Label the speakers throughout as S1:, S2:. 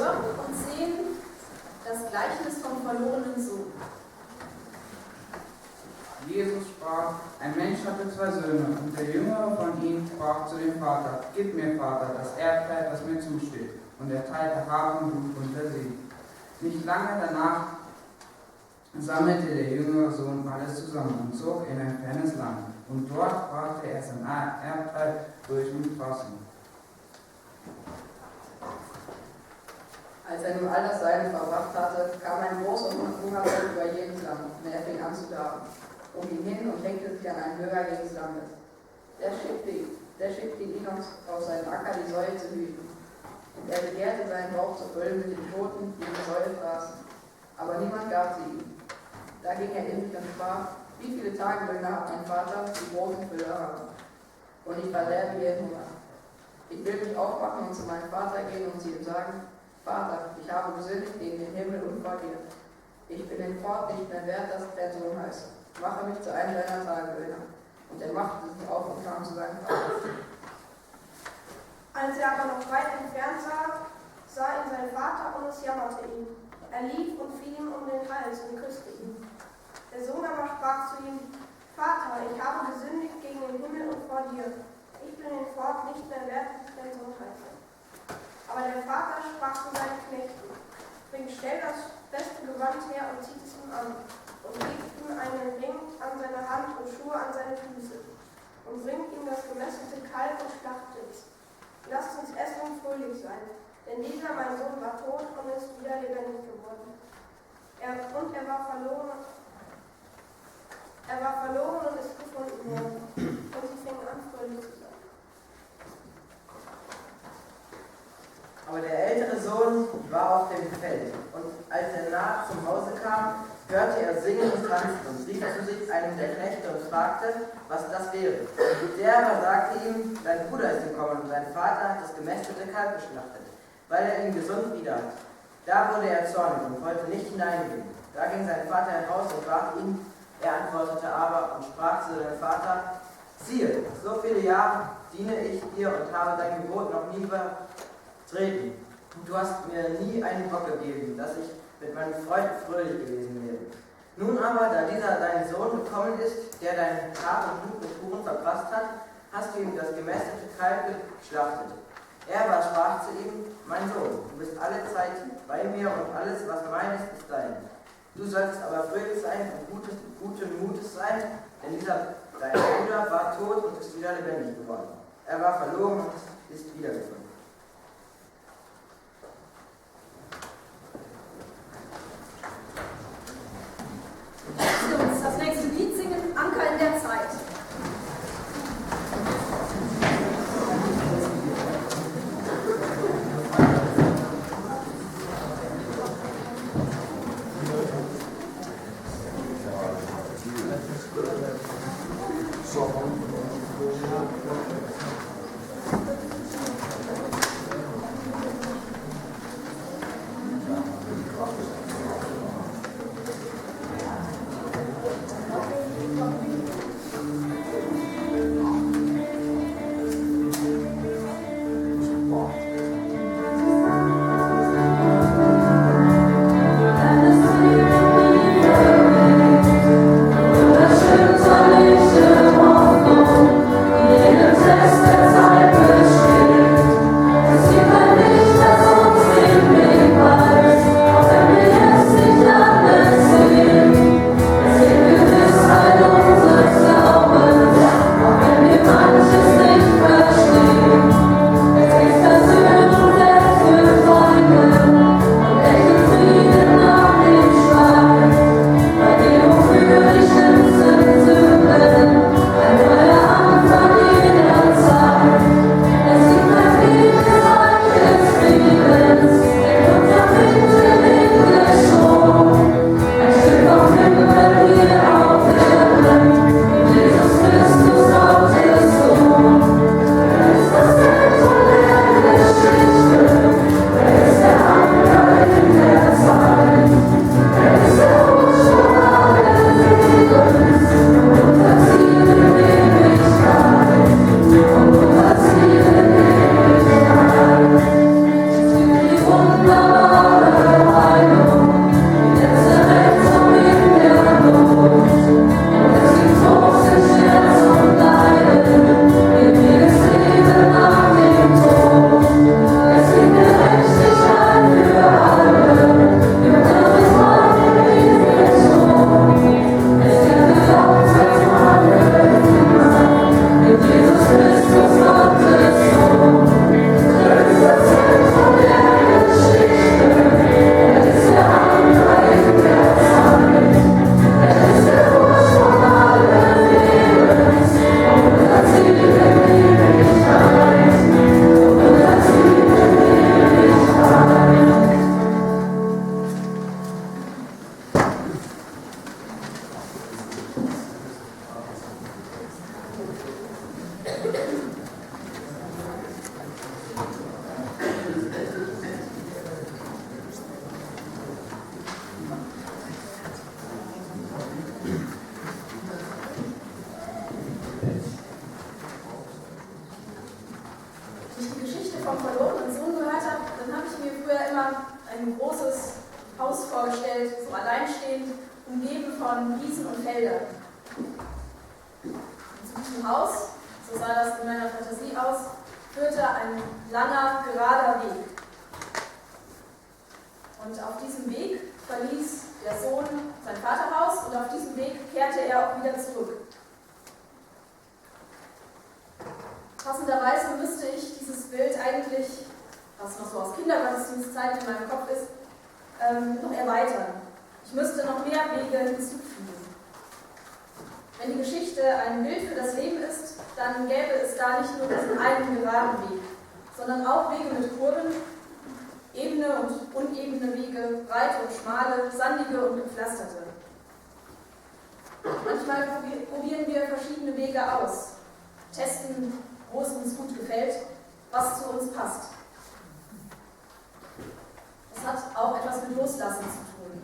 S1: hören und sehen das Gleichnis vom verlorenen Sohn.
S2: Jesus sprach, ein Mensch hatte 2 Söhne, und der jüngere von ihnen sprach zu dem Vater, gib mir, Vater, das Erbteil, das mir zusteht. Und er teilte Hab und Gut unter sie. Nicht lange danach sammelte der jüngere Sohn alles zusammen und zog in ein fernes Land. Und dort brachte er sein Erbteil durch mit Fassen.
S3: Als er nun all das Seine verbracht hatte, kam ein großer Hunger über jedes Land, und er fing an zu darben, ging hin und hängte sich an einen Hörer jedes Landes. Der schickte ihn auf seinen Acker die Säue zu hüten. Und er begehrte seinen Bauch zu füllen mit den Toten, die die Säue fraßen. Aber niemand gab sie ihm. Da ging er in sich und sprach, wie viele Tagelöhner hat mein Vater, die großen Füller haben. Und ich verderbe jeden Hunger. Ich will mich aufmachen und zu meinem Vater gehen und zu ihm sagen, Vater, ich habe gesündigt gegen den Himmel und vor dir. Ich bin in Fort nicht mehr wert, dass ich dein Sohn heiße. Mache mich zu einem deiner Tagelöhner. Und er machte sich auf und kam zu seinem Vater.
S4: Als er aber noch weit entfernt sah ihn sein Vater und es jammerte ihn. Er lief und fiel ihm um den Hals und küsste ihn. Der Sohn aber sprach zu ihm, Vater, ich habe gesündigt gegen den Himmel und vor dir. Ich bin in Fort nicht mehr wert, dass ich dein Sohn heiße. Aber der Vater sprach zu seinen Knechten, bring schnell das beste Gewand her und zieht es ihm an, und gebt ihm einen Ring an seine Hand und Schuhe an seine Füße, und bringt ihm das gemästete Kalb und schlachtet es. Lasst uns essen und fröhlich sein, denn dieser mein Sohn war tot und ist wieder lebendig geworden. Er war verloren und ist gefunden worden, und sie fingen an, fröhlich zu sein.
S5: Aber der ältere Sohn war auf dem Feld, und als er nach zum Hause kam, hörte er singen und tanzen und rief zu sich einen der Knechte und fragte, was das wäre. Der aber sagte ihm, dein Bruder ist gekommen und dein Vater hat das gemästete Kalb geschlachtet, weil er ihn gesund wieder hat. Da wurde er zornig und wollte nicht hineingehen. Da ging sein Vater heraus und bat ihn. Er antwortete aber und sprach zu seinem Vater, siehe, so viele Jahre diene ich dir und habe dein Gebot noch nie übertreten. Du hast mir nie einen Bock gegeben, dass ich mit meinen Freunden fröhlich gewesen wäre. Nun aber, da dieser dein Sohn gekommen ist, der dein Hab und Blut mit Huren verprasst hat, hast du ihm das gemästete Kalb geschlachtet. Er aber sprach zu ihm, mein Sohn, du bist alle Zeit bei mir und alles, was mein ist dein. Du sollst aber fröhlich sein und guten Mutes sein, denn dieser dein Bruder war tot und ist wieder lebendig geworden. Er war verloren und ist wiedergefunden.
S1: Das nächste Lied singen, Anker in der Zeit. immer ein großes Haus vorgestellt, so alleinstehend, umgeben von Wiesen und Feldern. Und zu diesem Haus, so sah das in meiner Fantasie aus, führte ein langer, gerader Weg. Und auf diesem Weg verließ der Sohn sein Vaterhaus und auf diesem Weg kehrte er auch wieder zurück. Passenderweise müsste ich dieses Bild eigentlich, was noch so aus Kindergottesdienstzeiten in meinem Kopf ist, noch erweitern. Ich müsste noch mehr Wege hinzufügen. Wenn die Geschichte ein Bild für das Leben ist, dann gäbe es da nicht nur diesen einen geraden Weg, sondern auch Wege mit Kurven, ebene und unebene Wege, breite und schmale, sandige und gepflasterte. Manchmal probieren wir verschiedene Wege aus, testen, wo es uns gut gefällt, was zu uns passt. Das hat auch etwas mit Loslassen zu tun.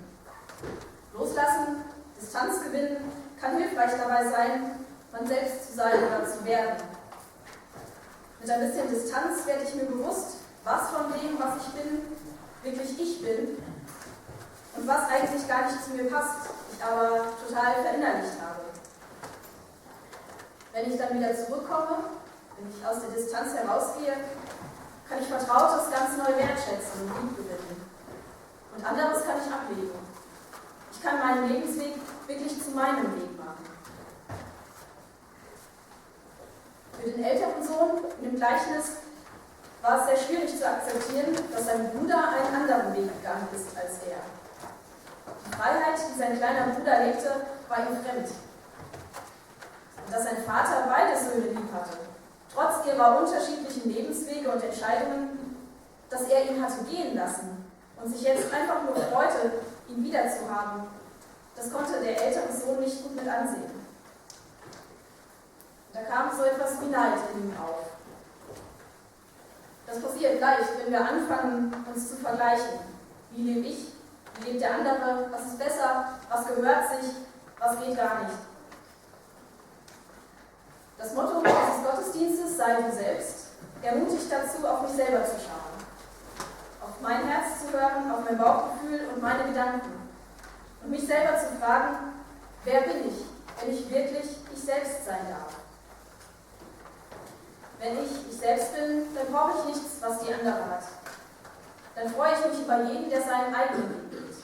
S1: Loslassen, Distanz gewinnen, kann hilfreich dabei sein, man selbst zu sein oder zu werden. Mit ein bisschen Distanz werde ich mir bewusst, was von dem, was ich bin, wirklich ich bin und was eigentlich gar nicht zu mir passt, ich aber total verinnerlicht habe. Wenn ich dann wieder zurückkomme, wenn ich aus der Distanz herausgehe, kann ich Vertrautes ganz neu wertschätzen und lieb gewinnen. Und anderes kann ich ablegen. Ich kann meinen Lebensweg wirklich zu meinem Weg machen. Für den älteren Sohn in dem Gleichnis war es sehr schwierig zu akzeptieren, dass sein Bruder einen anderen Weg gegangen ist als er. Die Freiheit, die sein kleiner Bruder lebte, war ihm fremd. Und dass sein Vater beide Söhne lieb hatte, trotz ihrer unterschiedlichen Lebenswege und Entscheidungen, dass er ihn hatte gehen lassen und sich jetzt einfach nur freute, ihn wiederzuhaben, das konnte der ältere Sohn nicht gut mit ansehen. Da kam so etwas wie Neid in ihm auf. Das passiert leicht, wenn wir anfangen, uns zu vergleichen. Wie lebe ich? Wie lebt der andere? Was ist besser? Was gehört sich? Was geht gar nicht? Das Motto dieses Gottesdienstes, sei du selbst, ermutigt dazu, auf mich selber zu schauen. Auf mein Herz zu hören, auf mein Bauchgefühl und meine Gedanken. Und mich selber zu fragen, wer bin ich, wenn ich wirklich ich selbst sein darf? Wenn ich selbst bin, dann brauche ich nichts, was die andere hat. Dann freue ich mich über jeden, der seinen eigenen Weg geht.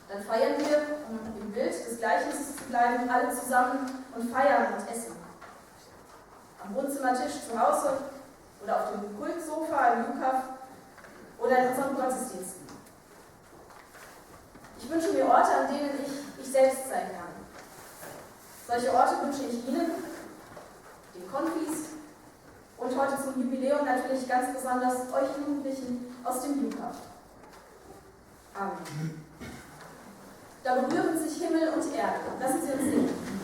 S1: Dann feiern wir, um im Bild des Gleichnisses zu bleiben, alle zusammen und feiern und essen. Am Wohnzimmertisch zu Hause oder auf dem Kultsofa im Lukaf oder in unseren Gottesdiensten. Ich wünsche mir Orte, an denen ich selbst sein kann. Solche Orte wünsche ich Ihnen, den Konfis und heute zum Jubiläum natürlich ganz besonders euch Jugendlichen aus dem Lukaf. Amen. Da berühren sich Himmel und Erde. Lassen Sie uns singen.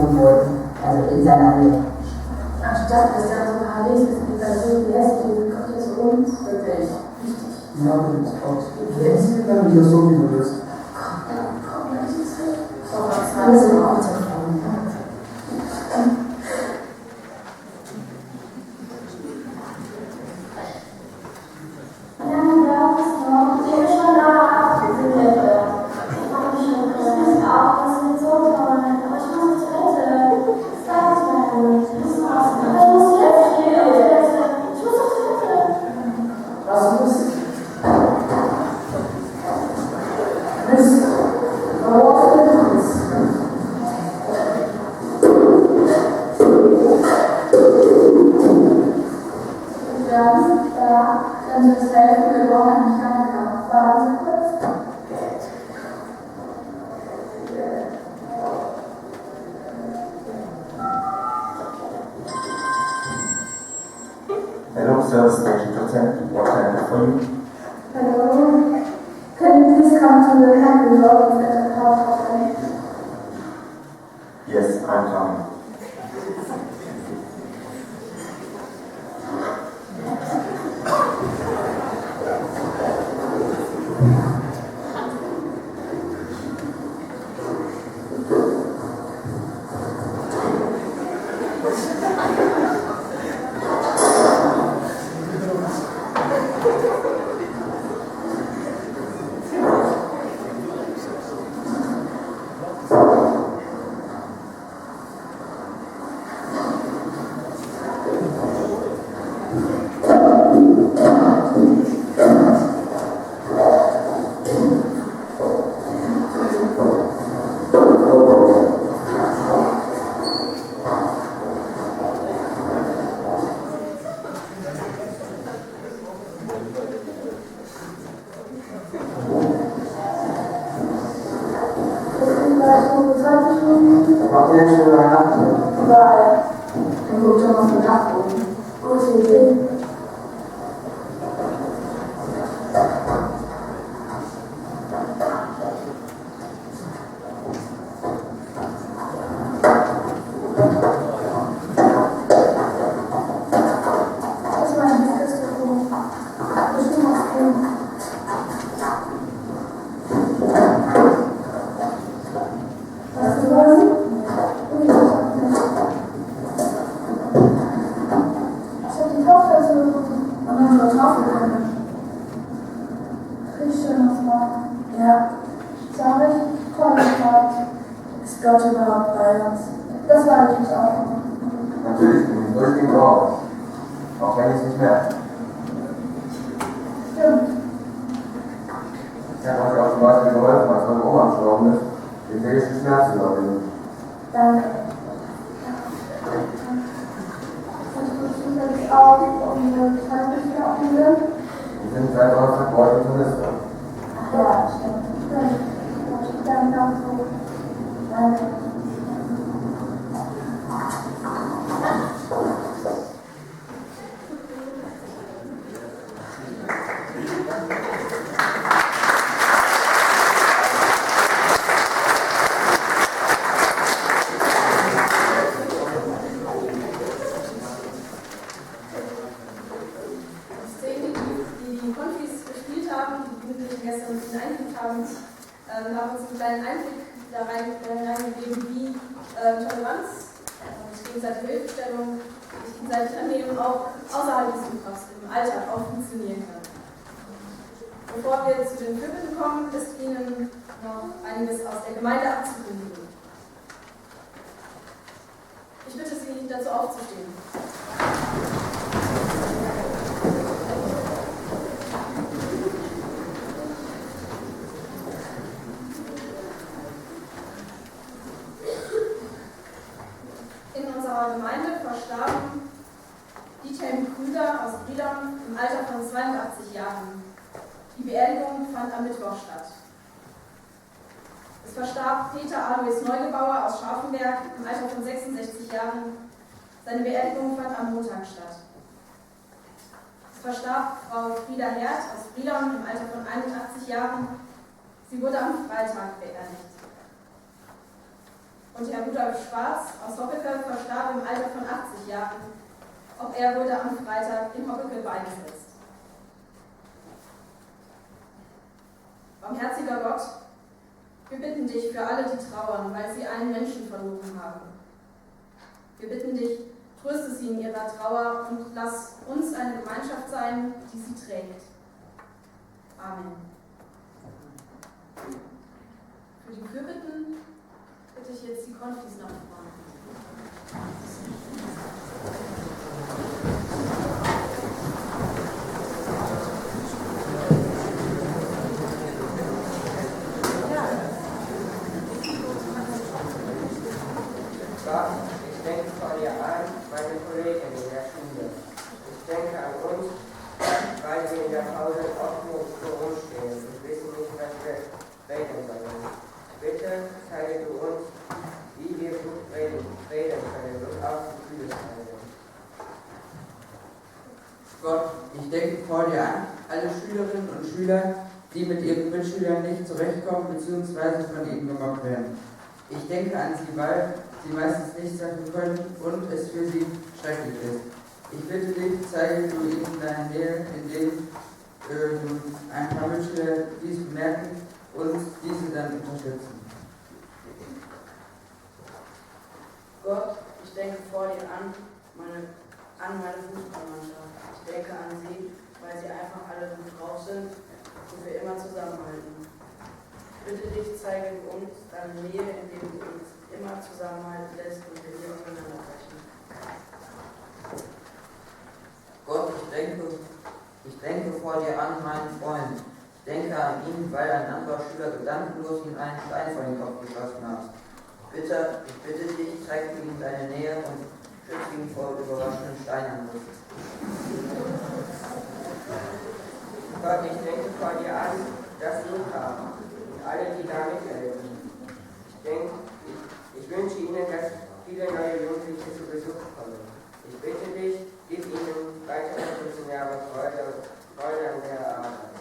S6: wohnen wollten, also in seiner Nähe.
S7: Ach, ich dachte, das wäre so parallel mit der Südwest, kommt jetzt uns.
S6: Wirklich?
S7: Richtig.
S6: Ja, das ist auch. Jetzt ist dann wieder so, wie du bist.
S7: Alles in Ordnung.
S8: Hello, sales station content. What can I do for you?
S7: Hello. Can you please come to the campus office at the house of me?
S8: Yes, I'm coming.
S6: Macht ihr denn schon Weihnachten?
S7: Überall. Dann guckt schon mal von Dach oben. Gute Idee. Das ist mein dickes Büro. Bestimmt was drin. Was du was? Ich hab die Tauchversuche und unsere Taufelkunde. Richtig schön was machen. Ja. Sag ich, toll gemacht. Ist Gott überhaupt bei uns? Das war ich auch.
S8: Natürlich bin ich durchgehend drauf. Auch wenn ich es nicht merke.
S7: Stimmt.
S8: Ich habe euch auch zum Beispiel geholfen, als meine Oma gestorben ist, den täglichen Schmerz zu überwinden.
S7: Danke. Kannst du zufällig auch unsere Tageslichter abnehmen?
S8: Die sind seit Donnerstag bei euch in der Liste.
S7: Ach ja, stimmt. Danke auch so. Danke.
S1: Die Szene, die Konfis gespielt haben, die Jugendlichen gestern eingeübt haben, haben uns einen kleinen Einblick da reingegeben, wie Toleranz und gegenseitige Hilfestellung, sich gegenseitig annehmen, auch außerhalb des Umfangs, im Alltag auch funktionieren kann. Bevor wir zu den Vögeln kommen, ist Ihnen noch einiges aus der Gemeinde abzukündigen. Ich bitte Sie, dazu aufzustehen. In unserer Gemeinde verstarben Diethelm Krüger aus Brilon im Alter von 82 Jahren. Die Beerdigung fand am Mittwoch statt. Es verstarb Peter Alois Neugebauer aus Scharfenberg im Alter von 66 Jahren. Seine Beerdigung fand am Montag statt. Es verstarb Frau Frieda Herd aus Brilon im Alter von 81 Jahren. Sie wurde am Freitag beerdigt. und Herr Rudolf Schwarz aus Hoppeke verstarb im Alter von 80 Jahren. Auch er wurde am Freitag in Hoppeke beigesetzt. Barmherziger Gott, wir bitten dich für alle, die trauern, weil sie einen Menschen verloren haben. Wir bitten dich, tröste sie in ihrer Trauer und lass uns eine Gemeinschaft sein, die sie trägt. Amen. Für die Fürbitten bitte ich jetzt die Konfis nach vorne.
S9: Gott, ich denke vor dir an meine Kollegen in der Schule. Ich denke an uns, weil wir in der Pause oft nur rumstehen und wissen nicht, was wir reden sollen. Bitte zeige du uns, wie wir gut reden können und auch die Gefühle zeigen.
S2: Gott, ich denke vor dir an alle Schülerinnen und Schüler, die mit ihren Mitschülern nicht zurechtkommen bzw. von ihnen gemobbt werden. Ich denke an sie, weil sie meistens nichts dafür können und es für sie schrecklich ist. Ich bitte dich, zeige du ihnen deine Nähe, indem ein paar Mitschüler dies bemerken und diese dann unterstützen.
S3: Gott, ich denke vor dir an meine Fußballmannschaft. Ich denke an sie, weil sie einfach alle gut drauf sind und wir immer zusammenhalten. Bitte dich, zeige uns deine Nähe, indem du uns immer zusammenhalten lässt und wir nie auseinanderbrechen.
S10: Gott, ich denke vor dir an meinen Freund. Ich denke an ihn, weil ein anderer Schüler gedankenlos ihm einen Stein vor den Kopf geschossen hat. Ich bitte dich, zeig ihm deine Nähe und schütze ihn vor überraschenden Steinangriffen.
S9: Gott, ich denke vor dir an das Flughafen und alle, die da mithelfen. Ich wünsche ihnen, dass viele neue Jugendliche zu Besuch kommen. Ich bitte dich, gib ihnen weitere 15 Jahre Freude an der Arbeit.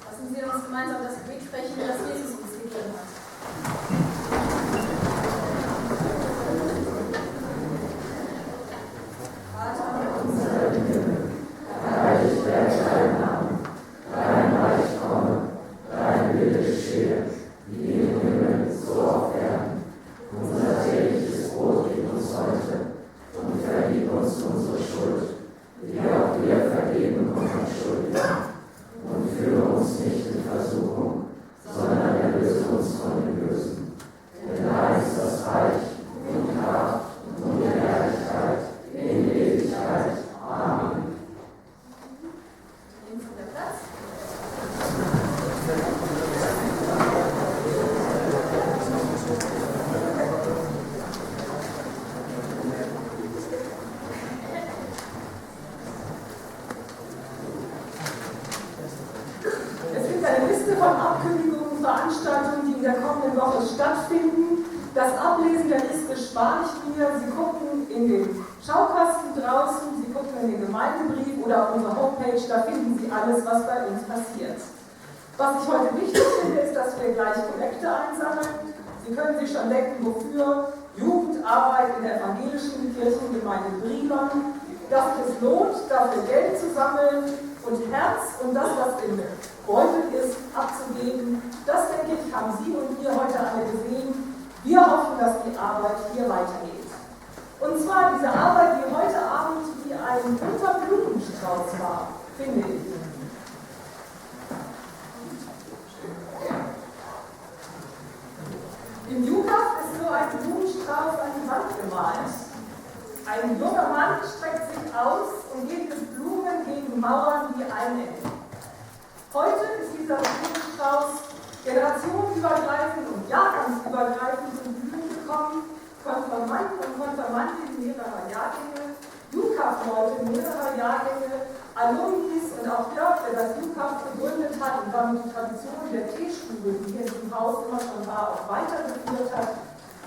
S1: Lassen Sie uns gemeinsam das Gebet sprechen, das Jesus uns gegeben hat. Vater unser im Himmel, geheiligt werde dein Name, dein Reich komme, dein Wille geschehe, wie im Himmel, so auf Erden. Unser tägliches Brot gib uns heute und vergib uns unsere Schuld, wie auch wir vergeben unseren Schuldigen. Und führe uns nicht in Versuchung, sondern erlöse uns von dem Bösen. Denn dein ist das Reich und die Kraft und die Herrlichkeit in Ewigkeit. Amen. Nehmen Sie den Platz.
S11: Von Abkündigungen, Veranstaltungen, die in der kommenden Woche stattfinden. Das Ablesen der Liste spare ich mir. Sie gucken in den Schaukasten draußen, Sie gucken in den Gemeindebrief oder auf unserer Homepage, da finden Sie alles, was bei uns passiert. Was ich heute wichtig finde, ist, dass wir gleich Kollekte einsammeln. Sie können sich schon denken, wofür Jugendarbeit in der evangelischen Kirchengemeinde Brilon, dass sich es lohnt, dafür Geld zu sammeln und Herz und das, was im Beutel ist, abzugeben. Das, denke ich, haben Sie und ihr heute alle gesehen. Wir hoffen, dass die Arbeit hier weitergeht. Und zwar diese Arbeit, die heute Abend wie ein bunter Blumenstrauß war, finde ich. Im Jugend ist so ein Blumenstrauß an die Wand gemalt. Ein junger Mann streckt sich aus und geht mit Blumen gegen Mauern, die einengen. Heute ist dieser Blumenstrauß generationenübergreifend und jahrgangsübergreifend zum Blühen gekommen. Konfirmanden und Konfirmandinnen mehrerer Jahrgänge, JUCAF-Leute mehrerer Jahrgänge, Alumnis und auch Jörg, der das JUCAF gegründet hat und damit die Tradition der Teestube, die hier in diesem Haus immer schon war, auch weitergeführt hat.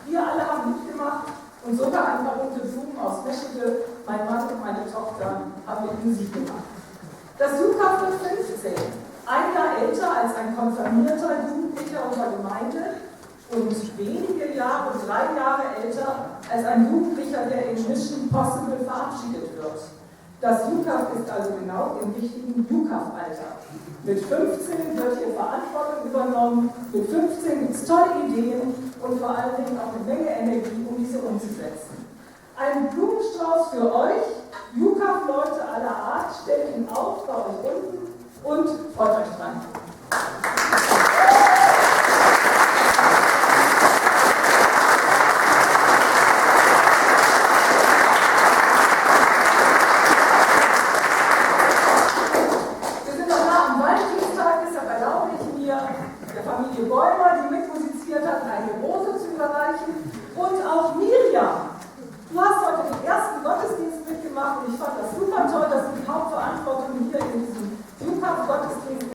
S11: Wir alle haben mitgemacht und sogar ein paar bunte Blumen aus Meschede, mein Mann und meine Tochter, haben mit Musik gemacht. Das JUKAF wird 15, ein Jahr älter als ein konfirmierter Jugendlicher unserer Gemeinde und wenige Jahre, 3 Jahre älter als ein Jugendlicher, der in Mission Possible verabschiedet wird. Das JUKAF ist also genau im richtigen JUKAF-Alter. Mit 15 wird hier Verantwortung übernommen, mit 15 gibt es tolle Ideen und vor allen Dingen auch eine Menge Energie, um diese umzusetzen. Ein Blumenstrauß für euch, JUKAF-Leute aller Art, stellt ihn auf bei euch unten und freut euch dran. Der Familie Bäumer, die mitmusiziert hat, eine Rose zu überreichen. Und auch Miriam. Du hast heute den ersten Gottesdienst mitgemacht und ich fand das super toll, dass du die Hauptverantwortung hier in diesem JUKAF-Gottesdienst